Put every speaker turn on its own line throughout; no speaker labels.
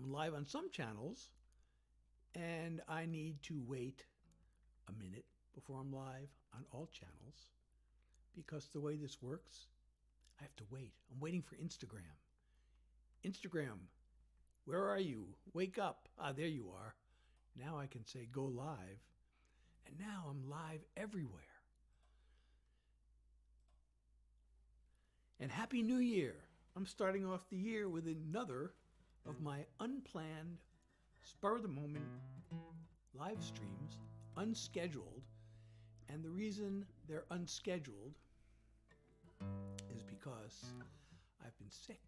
I'm live on some channels, and I need to wait a minute before I'm live on all channels, because the way this works, I have to wait. I'm waiting for Instagram. Instagram, where are you? Wake up. Ah, there you are. Now I can say go live, and now I'm live everywhere. And Happy New Year. I'm starting off the year with another of my unplanned, spur-of-the-moment live streams, unscheduled. And the reason they're unscheduled is because I've been sick.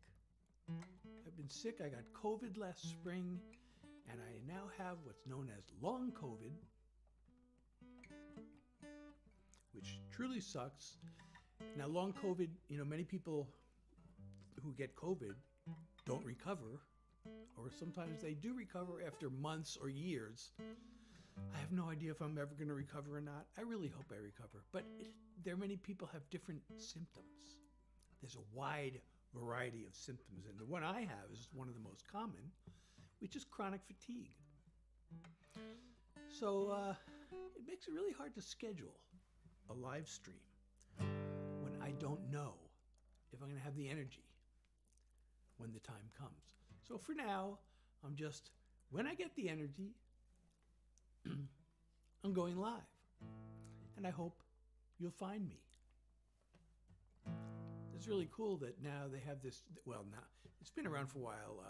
I got COVID last spring, and I now have what's known as long COVID, which truly sucks. Now, long COVID, many people who get COVID don't recover, or sometimes they do recover after months or years. I have no idea if I'm ever going to recover or not. I really hope I recover. But there are many people have different symptoms. There's a wide variety of symptoms, and the one I have is one of the most common, which is chronic fatigue. So it makes it really hard to schedule a live stream when I don't know if I'm going to have the energy when the time comes. So for now, when I get the energy, I'm going live. And I hope you'll find me. It's really cool that now they have this, now it's been around for a while.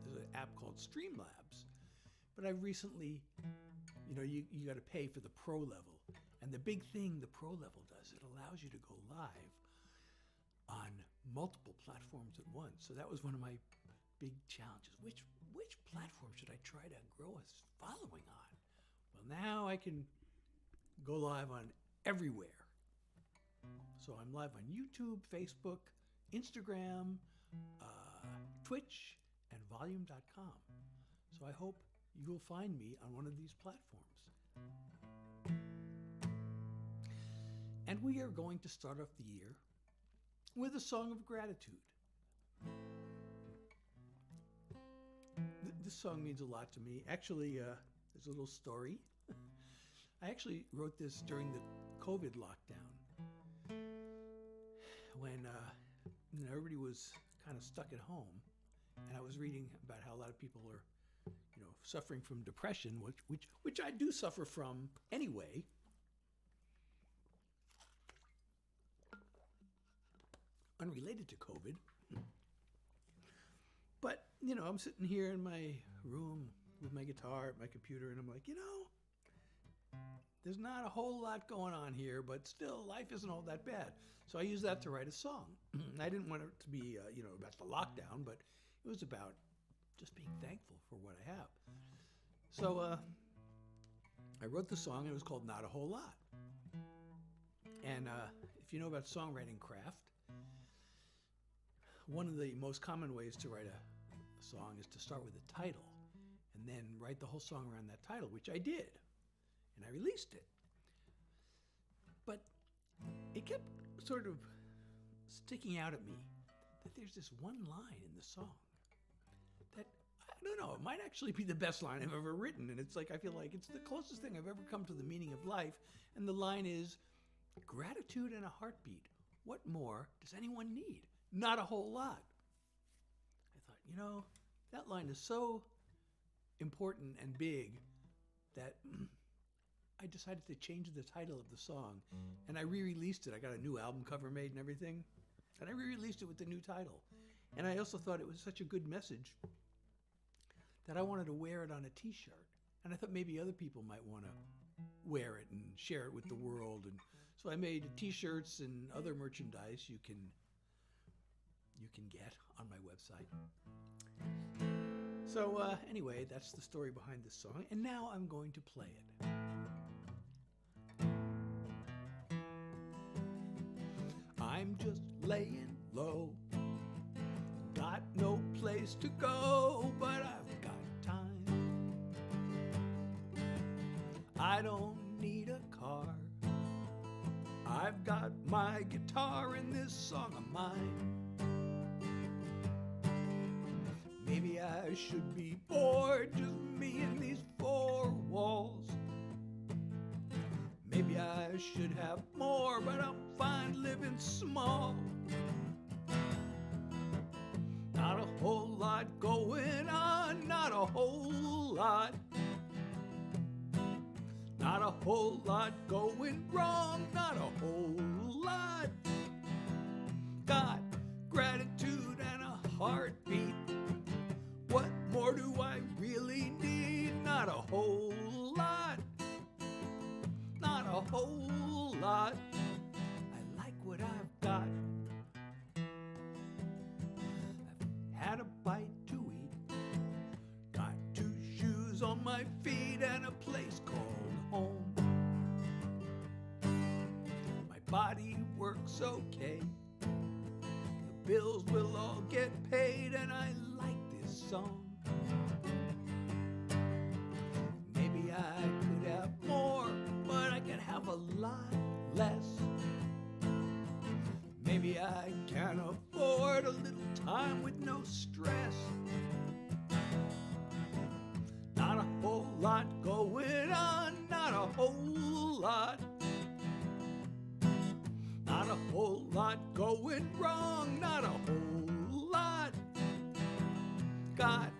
There's an app called Streamlabs, but I've recently, you got to pay for the pro level. And the big thing the pro level does, it allows you to go live on multiple platforms at once. So that was one of my big challenges. Which platform should I try to grow a following on? Well, now I can go live on everywhere. So I'm live on YouTube, Facebook, Instagram, Twitch, and volume.com. So I hope you will find me on one of these platforms. And we are going to start off the year with a song of gratitude. This song means a lot to me. Actually, there's a little story. I actually wrote this during the COVID lockdown, when everybody was kind of stuck at home, and I was reading about how a lot of people are, suffering from depression, which I do suffer from anyway. Unrelated to COVID. But, I'm sitting here in my room with my guitar at my computer, and I'm like, there's not a whole lot going on here, but still, life isn't all that bad. So I used that to write a song. I didn't want it to be, about the lockdown, but it was about just being thankful for what I have. So I wrote the song, and it was called Not a Whole Lot. And if you know about songwriting craft, one of the most common ways to write a song is to start with a title and then write the whole song around that title, which I did. And I released it. But it kept sort of sticking out at me that there's this one line in the song that, I don't know, it might actually be the best line I've ever written. And it's like, I feel like it's the closest thing I've ever come to the meaning of life. And the line is, gratitude and a heartbeat. What more does anyone need? Not a whole lot. I thought, that line is so important and big that I decided to change the title of the song, and I re-released it. I got a new album cover made and everything, and I re-released it with the new title. And I also thought it was such a good message that I wanted to wear it on a t-shirt. And I thought maybe other people might want to wear it and share it with the world. And so I made t-shirts and other merchandise you can get on my website. So anyway, that's the story behind this song. And now I'm going to play it. I'm just laying low, got no place to go, but I've got time. I don't need a car, I've got my guitar and this song of mine. Maybe I I should be bored, just me and these four walls. Maybe I should have more, but I'm fine living small. Not a whole lot going on, not a whole lot. Not a whole lot going wrong, not a whole lot. Got gratitude and a heartbeat. What more do I really need? Not a whole lot. Not a whole lot. I like what I've got. I've had a bite to eat. Got 2 shoes on my feet and a place called home. My body works okay. The bills will all get paid and I like this song. Maybe I could have more, but I can have a lot less. Maybe I can afford a little time with no stress. Not a whole lot going on, not a whole lot. Not a whole lot going wrong, not a whole lot. Got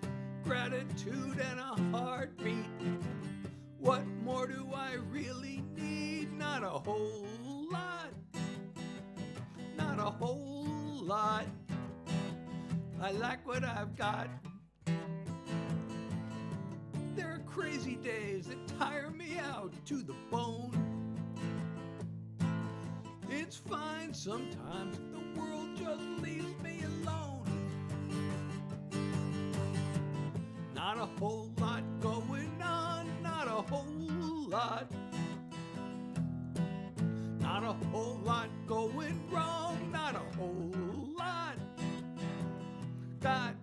gratitude and a heartbeat. What more do I really need? Not a whole lot. Not a whole lot. I like what I've got. There are crazy days that tire me out to the bone. It's fine sometimes if the world just leaves me alone. Not a whole lot going on, not a whole lot. Not a whole lot going wrong, not a whole lot. Got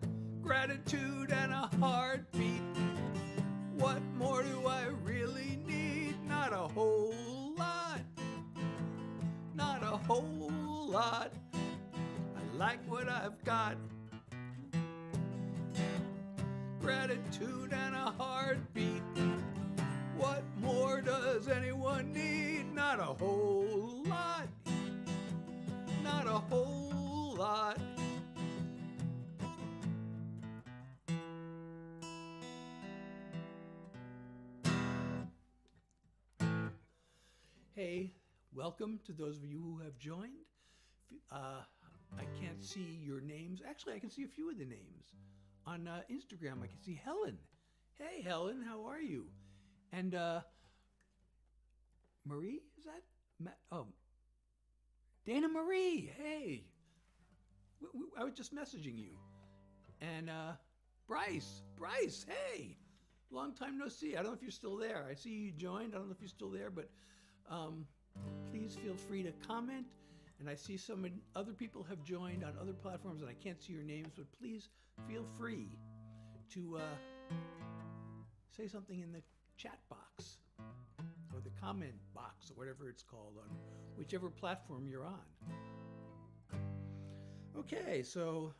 gratitude and a heartbeat. What more do I really need? Not a whole lot. Not a whole lot. I like what I've got. Gratitude and a heartbeat. What more does anyone need? Not a whole lot. Not a whole lot. Hey, welcome to those of you who have joined. I can't see your names. Actually, I can see a few of the names. On Instagram, I can see Helen. Hey, Helen, how are you? And Marie, is that? Oh, Dana Marie, hey. I was just messaging you. And Bryce, hey. Long time no see. I don't know if you're still there. I see you joined. I don't know if you're still there, but please feel free to comment. And I see some other people have joined on other platforms, and I can't see your names, but please feel free to say something in the chat box or the comment box or whatever it's called on whichever platform you're on. Okay, so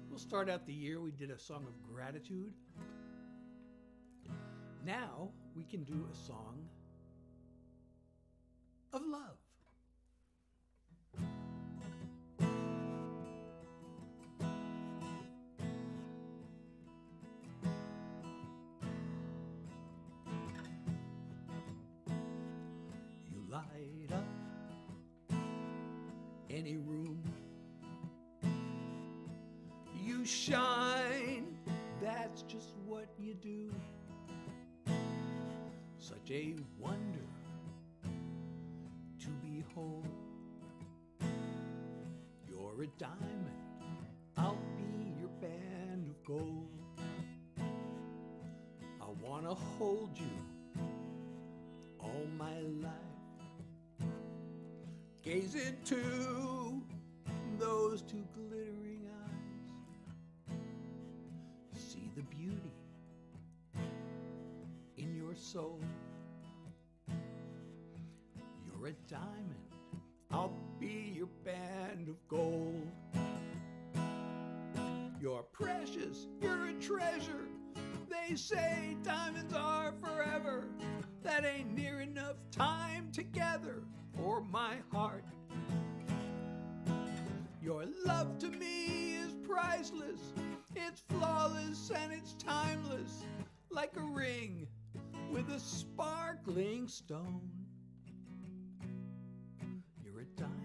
we'll start out the year. We did a song of gratitude. Now we can do a song of love. You light up any room. You shine, that's just what you do. Such a wonder to behold. You're a diamond, I'll be your band of gold. I wanna hold you all my life. Gaze into those two glittering eyes. See the beauty in your soul. You're a diamond, I'll be your band of gold. You're precious, you're a treasure. They say diamonds are forever. That ain't near enough time together for my heart. Your love to me is priceless. It's flawless and it's timeless, like a ring with a sparkling stone. You're a diamond.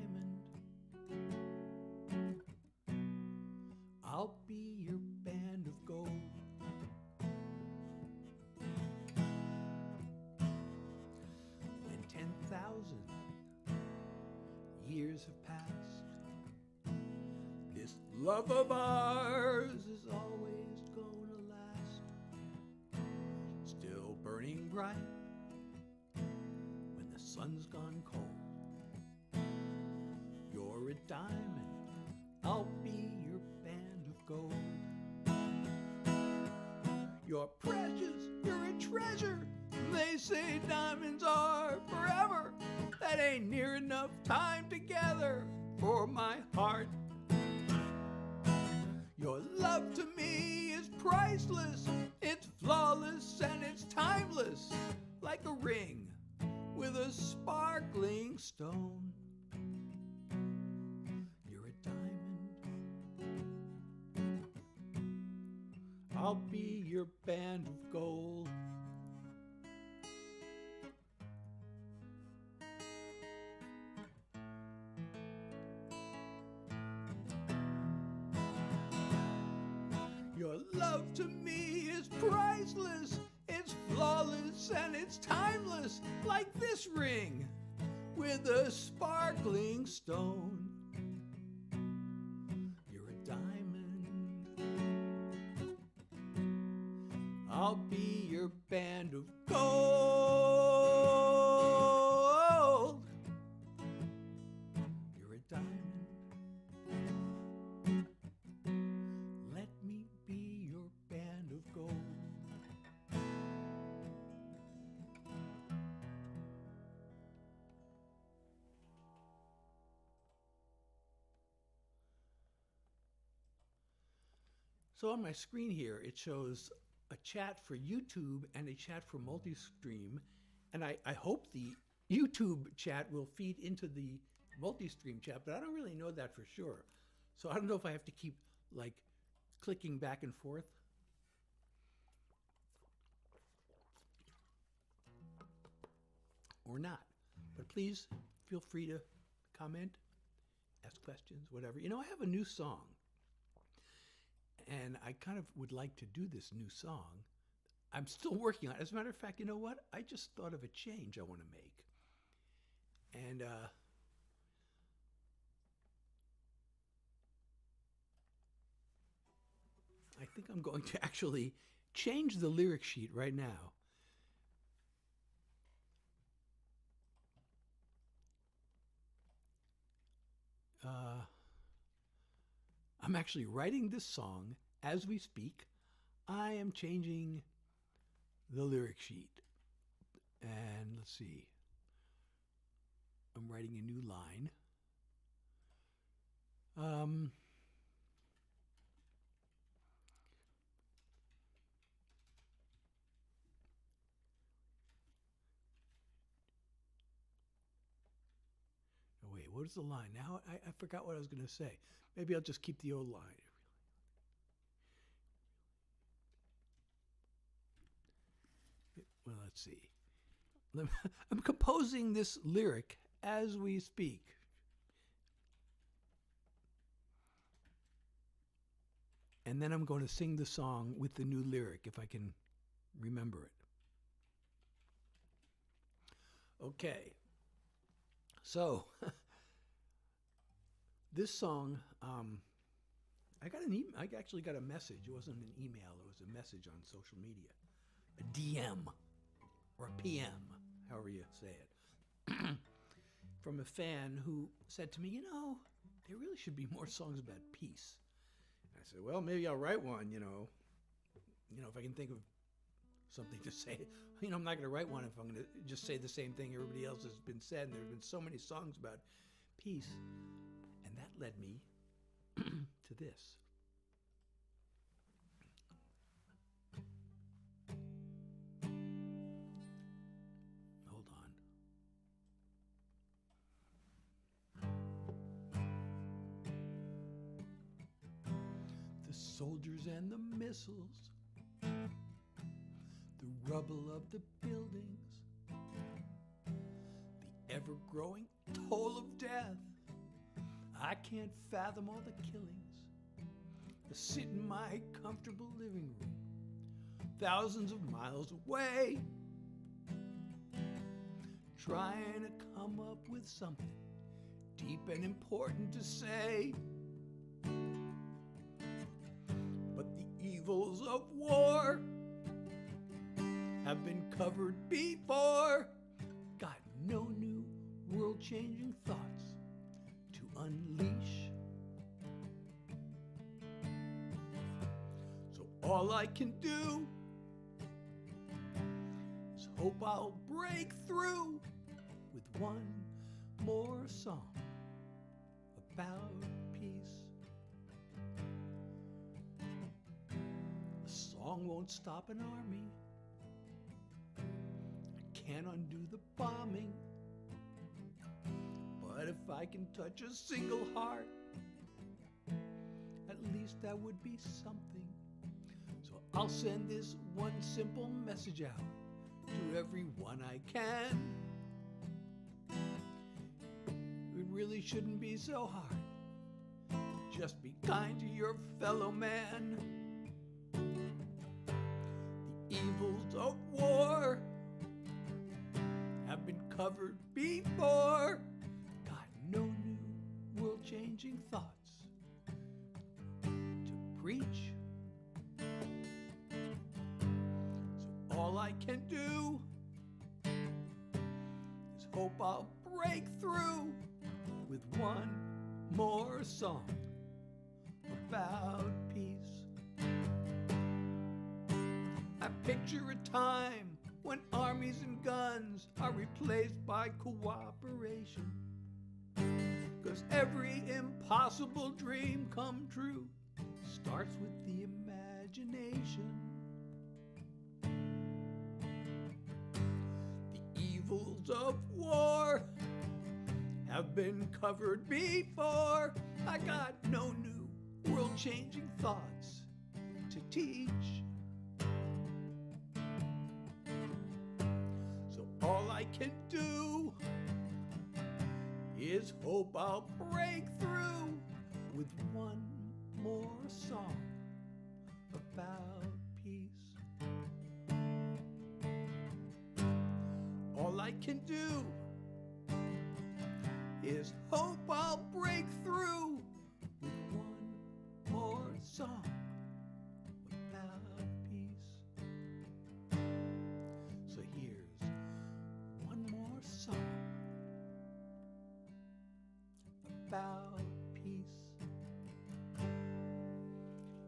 I'll be your band of gold. When 10,000 years have passed, this love of ours is always gonna last. Still burning bright when the sun's gone cold. You're a diamond, I'll be your band of gold. You're precious, you're a treasure. They say diamonds are forever. That ain't near enough time together for my heart. Your love to me is priceless. It's flawless and it's timeless, like a ring with a sparkling stone. You're a diamond. I'll be your band of gold. Your love to me is priceless. It's flawless and it's timeless, like this ring with a sparkling stone. You're a diamond. I'll be your band of gold. You're a diamond. Let me be your band of gold. So on my screen here, it shows a chat for YouTube and a chat for multi-stream. And I hope the YouTube chat will feed into the multi-stream chat, but I don't really know that for sure. So I don't know if I have to keep like clicking back and forth. Or not. But please feel free to comment, ask questions, whatever. You know, I have a new song. And I kind of would like to do this new song. I'm still working on it. As a matter of fact, you know what? I just thought of a change I want to make. And I think I'm going to actually change the lyric sheet right now. I'm actually writing this song as we speak. I am changing the lyric sheet. And let's see. I'm writing a new line. Oh, wait, what is the line? Now I forgot what I was going to say. Maybe I'll just keep the old line. Well, let's see. I'm composing this lyric as we speak. And then I'm going to sing the song with the new lyric if I can remember it. Okay. So, this song, I actually got a message. It wasn't an email. It was a message on social media. A DM or a PM, however you say it. From a fan who said to me, you know, there really should be more songs about peace. I said, well, maybe I'll write one, you know, if I can think of something to say. You know, I'm not going to write one if I'm going to just say the same thing everybody else has been said. And there have been so many songs about peace. And that led me to this. soldiers and the missiles, the rubble of the buildings, the ever-growing toll of death. I can't fathom all the killings. I sit in my comfortable living room, thousands of miles away, trying to come up with something deep and important to say. But the evils of war have been covered before. Got no new world-changing thoughts to unleash. So all I can do is hope I'll break through with one more song about peace. A song won't stop an army. I can't undo the bombing. But if I can touch a single heart, at least that would be something. So I'll send this one simple message out to everyone I can. It really shouldn't be so hard. Just be kind to your fellow man. The evils of war have been covered before. Got no new world-changing thoughts to preach. So all I can do is hope I'll break through with one more song about peace. I picture a time when armies and guns are replaced by cooperation. 'Cause every impossible dream come true starts with the imagination. The evils of war have been covered before. I got no new world-changing thoughts to teach. So all I can do is hope I'll break through with one more song about peace. All I can do is hope I'll break through with one more song about peace. So here's one more song about peace.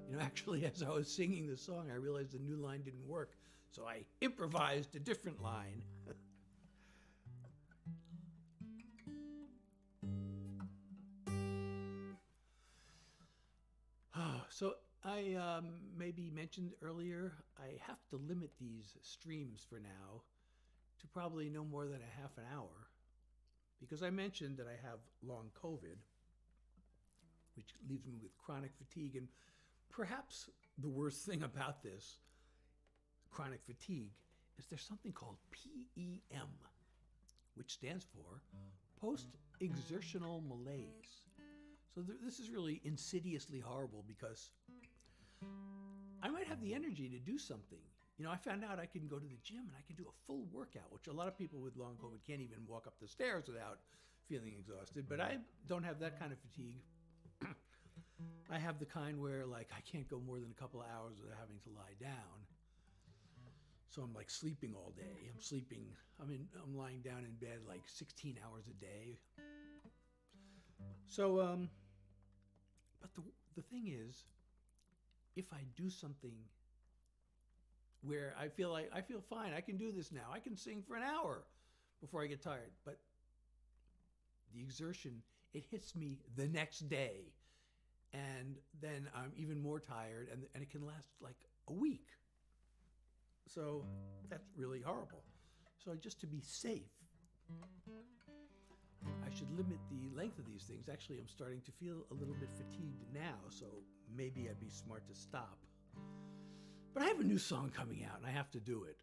You know, actually, as I was singing the song, I realized the new line didn't work, so I improvised a different line. So I maybe mentioned earlier, I have to limit these streams for now to probably no more than a half an hour, because I mentioned that I have long COVID, which leaves me with chronic fatigue. And perhaps the worst thing about this chronic fatigue is there's something called PEM, which stands for post-exertional malaise. So this is really insidiously horrible, because I might have the energy to do something. You know, I found out I can go to the gym and I can do a full workout, which a lot of people with long COVID can't even walk up the stairs without feeling exhausted. But I don't have that kind of fatigue. I have the kind where, like, I can't go more than a couple of hours without having to lie down. So I'm like sleeping all day. I'm lying down in bed like 16 hours a day. So, but the thing is, if I do something where I feel fine, I can do this now. I can sing for an hour before I get tired. But the exertion, it hits me the next day. And then I'm even more tired, and it can last like a week. So that's really horrible. So just to be safe, I should limit the length of these things. Actually, I'm starting to feel a little bit fatigued now, so maybe I'd be smart to stop. But I have a new song coming out, and I have to do it.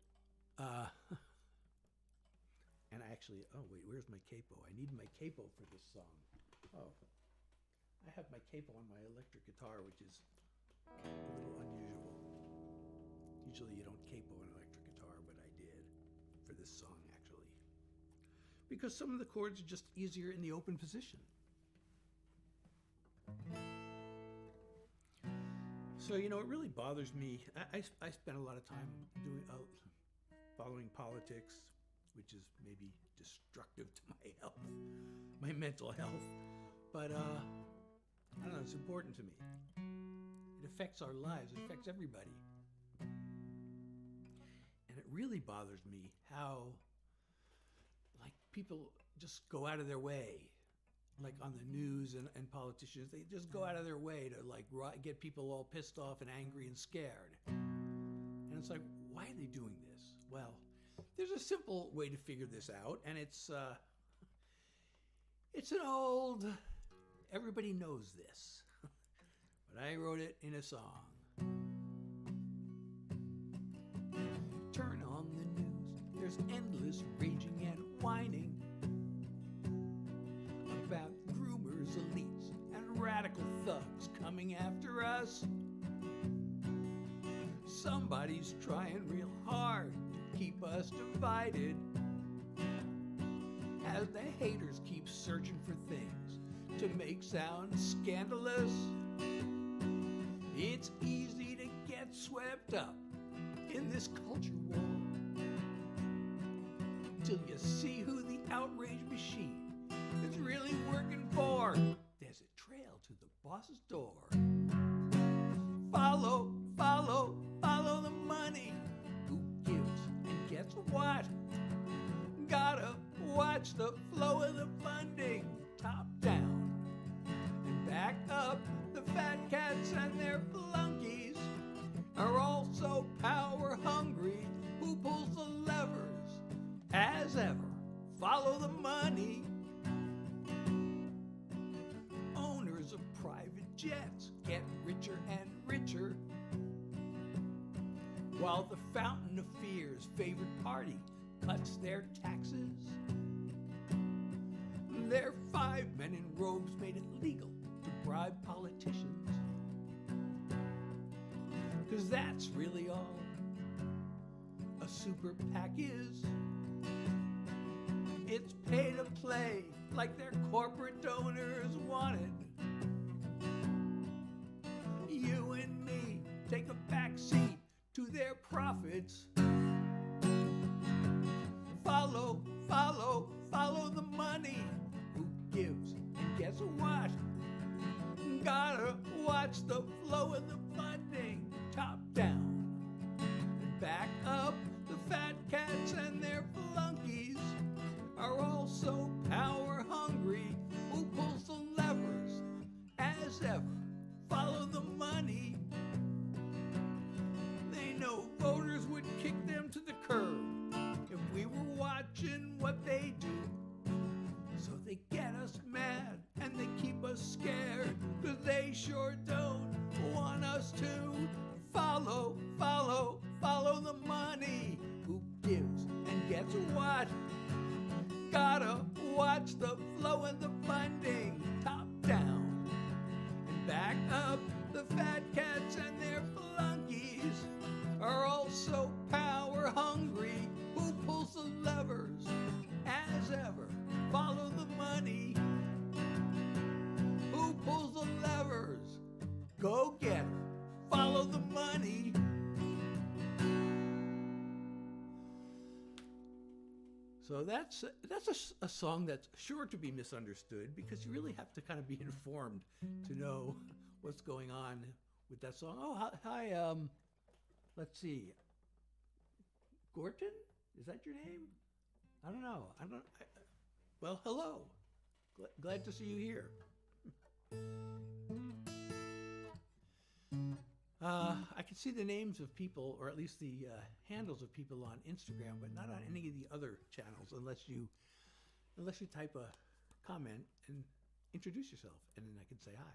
And I actually, oh wait, where's my capo? I need my capo for this song. Oh, I have my capo on my electric guitar, which is a little unusual. Usually you don't capo an electric guitar, but I did for this song, actually. Because some of the chords are just easier in the open position. So, you know, it really bothers me. I spend a lot of time doing following politics, which is maybe destructive to my health, my mental health. But I don't know, it's important to me. It affects our lives, it affects everybody. And it really bothers me how, like, people just go out of their way, like on the news and politicians, they just go out of their way to like get people all pissed off and angry and scared. And it's like, why are they doing this? Well, there's a simple way to figure this out, and it's an old, everybody knows this, but I wrote it in a song. Turn on the news, there's endless raging and whining about groomers, elites, and radical thugs coming after us. Somebody's trying real hard to keep us divided, as the haters keep searching for things to make sound scandalous. It's easy to get swept up in this culture war till you see who the outrage machine is really working for. There's a trail to the boss's door. Follow, follow, follow the money. Who gives and gets what? Gotta watch the flow of the funding, top down and back up. The fat cats and their flunkies are also power hungry. Who pulls the levers? As ever, follow the money. Owners of private jets get richer and richer, while the fountain of fear's favorite party cuts their taxes. Their 5 men in robes made it legal to bribe politicians, 'cause that's really all a super PAC is. It's pay to play like their corporate donors wanted. You and me take a back seat to their profits. Follow, follow, follow the money. Who gives and gets what? Gotta watch the flow of the funding, top down and back up. The fat cats and their flunkies are also power hungry. Who pulls the levers? As ever, follow the money. They know voters would kick them to the curb if we were watching what they do. So they get us mad and they keep us scared, 'cause they sure don't want us to. Follow, follow, follow the money. Who gives and gets what? Gotta watch the flow of the funding, top down and back up. The fat cats and their flunkies are also power hungry. Who pulls the levers? As ever, follow the money. Who pulls the levers? Go get her. Follow the money. So that's a song that's sure to be misunderstood, because you really have to kind of be informed to know what's going on with that song. Oh, hi, let's see. Gorton? Is that your name? I don't know. Well, hello. Glad to see you here. I can see the names of people, or at least the handles of people on Instagram, but not on any of the other channels, unless you type a comment and introduce yourself, and then I can say hi.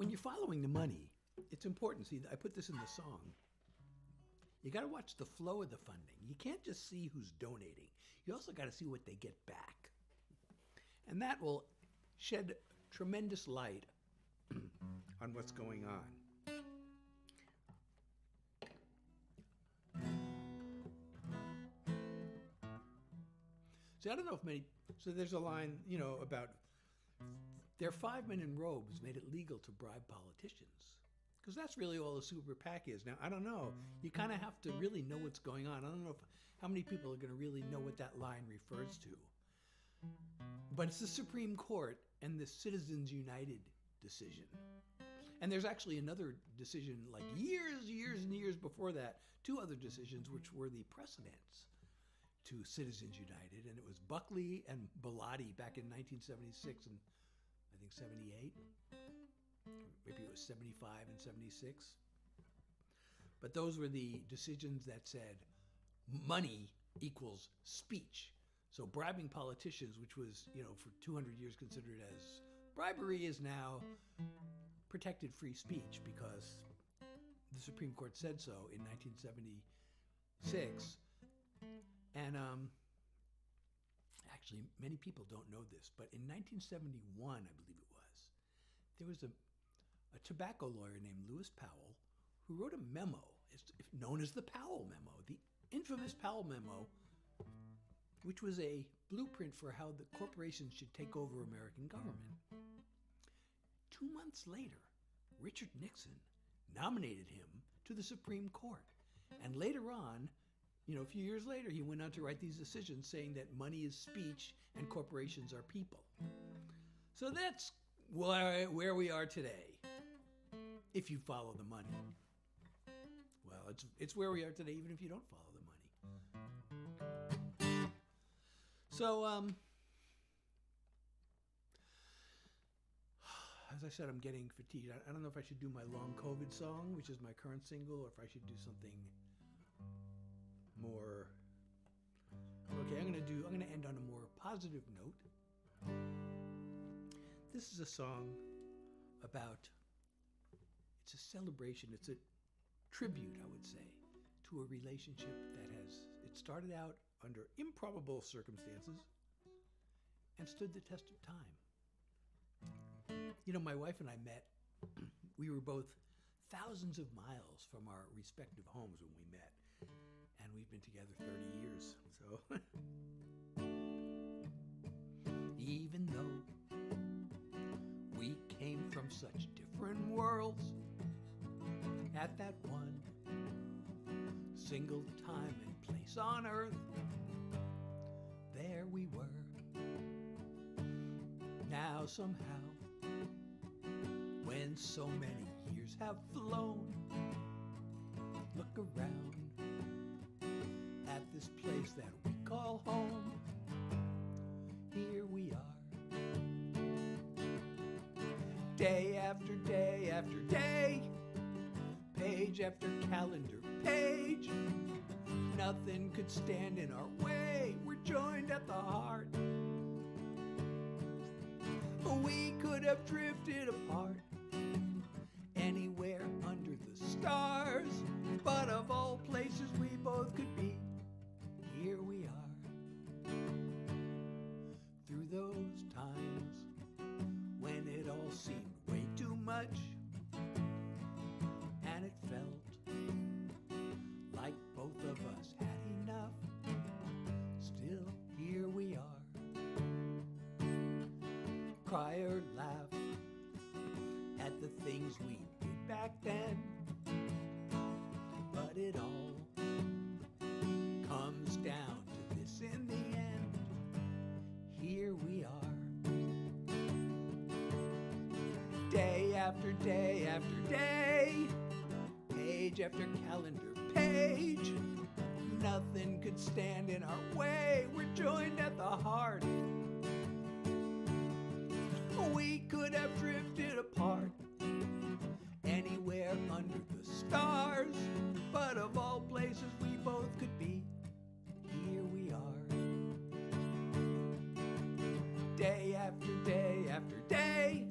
when you're following the money, it's important. See, I put this in the song. You got to watch the flow of the funding. You can't just see who's donating. You also got to see what they get back. And that will shed tremendous light on what's going on. See, I don't know if many, so there's a line, about their 5 men in robes made it legal to bribe politicians. Because that's really all a super PAC is. Now, I don't know. You kind of have to really know what's going on. I don't know how many people are going to really know what that line refers to. But it's the Supreme Court and the Citizens United decision. And there's actually another decision like years and years before that, 2 other decisions which were the precedents to Citizens United. And it was Buckley and Bellotti back in 1976 and I think 78. Maybe it was 75 and 76. But those were the decisions that said money equals speech. So bribing politicians, which was, for 200 years considered as bribery, is now protected free speech because the Supreme Court said so in 1976. And actually, many people don't know this, but in 1971, I believe it was, there was a tobacco lawyer named Lewis Powell who wrote a memo, known as the Powell Memo, the infamous Powell Memo, which was a blueprint for how the corporations should take over American government. 2 months later, Richard Nixon nominated him to the Supreme Court. And later on, a few years later, he went on to write these decisions saying that money is speech and corporations are people. So that's where we are today, if you follow the money. Well, it's where we are today, even if you don't follow the money. So, as I said, I'm getting fatigued. I don't know if I should do my long COVID song, which is my current single, or if I should do something more. Okay, I'm gonna end on a more positive note. This is a song about, it's a celebration, it's a tribute, I would say, to a relationship that it started out under improbable circumstances and stood the test of time. My wife and I met, we were both thousands of miles from our respective homes when we met, and we've been together 30 years, so. Even though we came from such different worlds, at that one single time and place on earth, there we were. Now somehow, when so many years have flown, look around at this place that we call home. Here we are, day after day after day, page after calendar page. Nothing could stand in our way. We're joined at the heart. We could have drifted apart anywhere under the stars, but of all places we both could be, here we are. Through those times when it all seemed way too much, and it felt like both of us had enough, still here we are. Cry or laugh at the things we did back then, but it all comes down to this in the end. Here we are, day after day after day, page after calendar page. Nothing could stand in our way. We're joined at the heart. We could have drifted apart anywhere under the stars, but of all places we both could be, here we are. Day after day after day,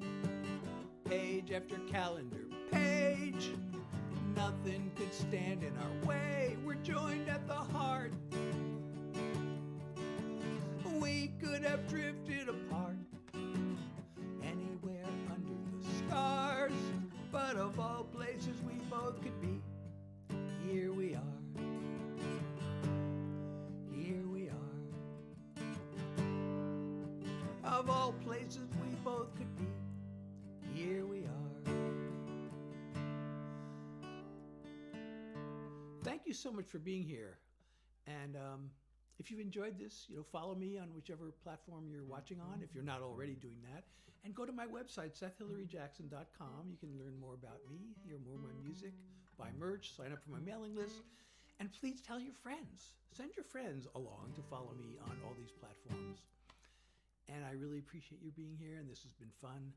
page page after calendar page. Nothing could stand in our way. We're joined at the heart. We could have drifted apart anywhere under the stars, but of all places we both could be, here we are. Here we are. Of all places we both could be, here we are. Thank you so much for being here. And if you've enjoyed this, follow me on whichever platform you're watching on, if you're not already doing that. And go to my website, SethHilaryJackson.com. You can learn more about me, hear more of my music, buy merch, sign up for my mailing list. And please tell your friends. Send your friends along to follow me on all these platforms. And I really appreciate you being here, and this has been fun.